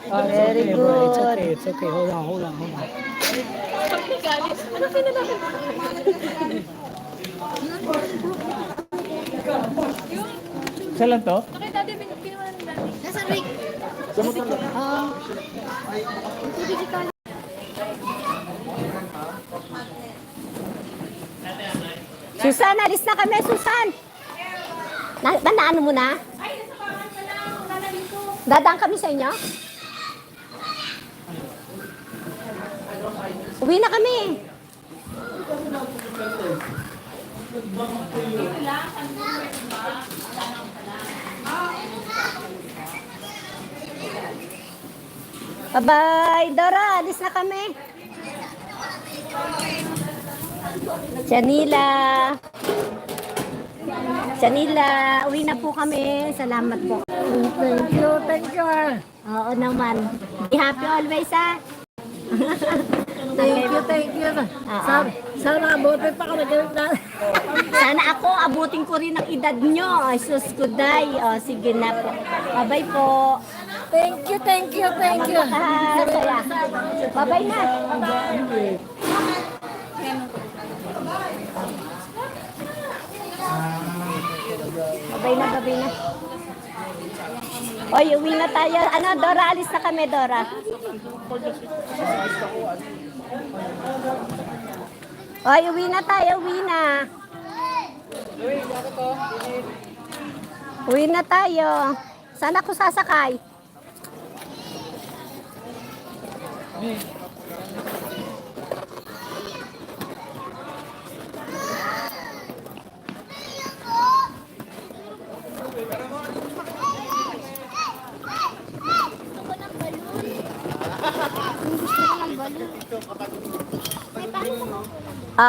Very okay, bro. It's good. okay. It's okay. Hold on, hold on, hold on. Ano pinalaman? Isa lang to? Okay, dati pinuha ng dati. Nasa Rick. Oo. Digital. Susan, alis na kami, Susan. Naano mo na? Dadaan kami sa inyo? Uwi na kami. Bye-bye, Dora. Alis na kami. Janila. Janila, uwi na po kami. Salamat po. Thank you, thank you. Oo naman. Be happy always, ha? Thank you. Sana abutin pa ka na ganun na. Sana ako, abutin ko rin ang edad nyo. Ay, sus, kuday. O, sige na po. Bye-bye po. Thank you. Saya. Bye-bye na. Bye-bye na. Oy, uwi na tayo. Ano, Dora, alis na kami, Dora. Oy, uwi na tayo, uwi na. Uwi na tayo. Saan ako sasakay?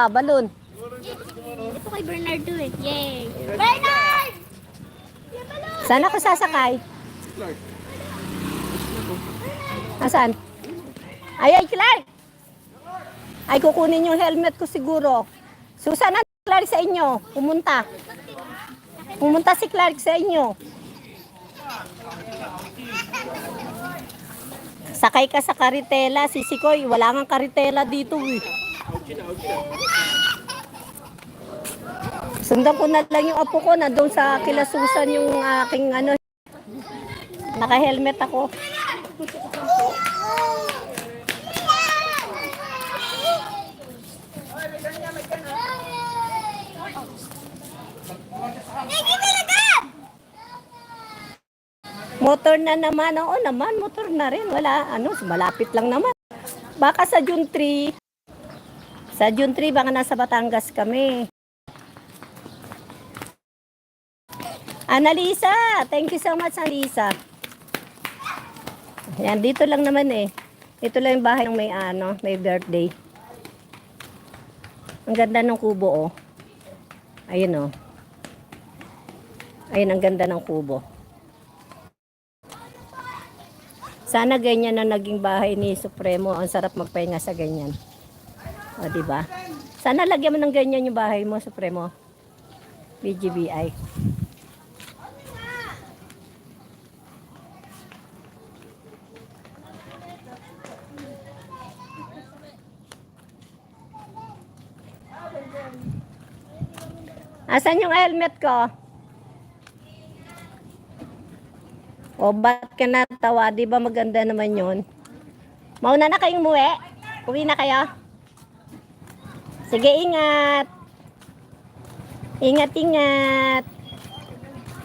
Balloon. Ito kay Bernardo eh. Yay! Bernard! Saan ako sasakay? Asan? Ay, Clark! Ay, kukunin yung helmet ko siguro. Susan, na Clark sa inyo. Pumunta si Clark sa inyo. Sakay ka sa karitela, Sisikoy. Wala nga karitela dito eh. Sundan ko na lang yung apo ko na doon sa kilasusan yung aking ano. Naka-helmet ako. Motor na naman. Oo naman, motor na rin. Wala, malapit lang naman. Baka sa June 3. Sa June 3, baka nasa Batangas kami. Annalisa, thank you so much, Annalisa. Yan, dito lang naman eh. Ito lang yung bahay ng may birthday. Ang ganda ng kubo, oh. Ayun, oh. Ayun, ang ganda ng kubo. Sana ganyan na naging bahay ni Supremo. Ang sarap magpahinga sa ganyan. O, diba? Sana lagyan mo ng ganyan yung bahay mo, Supremo. BGBI. Asan yung helmet ko? O, ba't ka natawa? Di ba maganda naman yun? Mauna na kayong umuwi? Uwi na kayo? Sige, ingat. Ingat.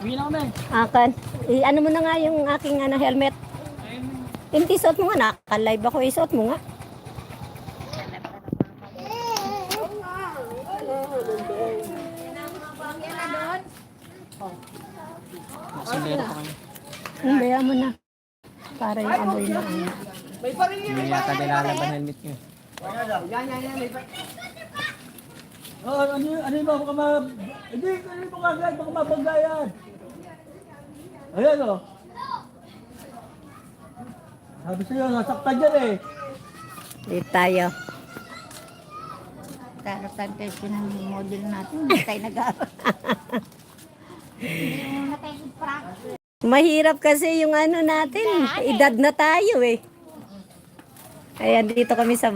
Uwi na kami. Akan. Ano mo na nga yung aking helmet? Hindi, suot mo nga. Naka-live ako. Isuot mo nga. Sundero pa kayo. Hindi, mo na. Para yung amoy na. Hindi yata nilalaban helmet nyo. Oh, ano ba? Hindi, ano ba kagad? Baka mapagayad. Ayan, oh. Sabi sa'yo, nasaktan dyan eh. Dito tayo. Darating kayo pinag-model natin. Hindi tayo nag-aaral. Hindi mo na tayo Mahirap kasi yung ano natin. Edad na tayo eh. Ayan, dito kami sa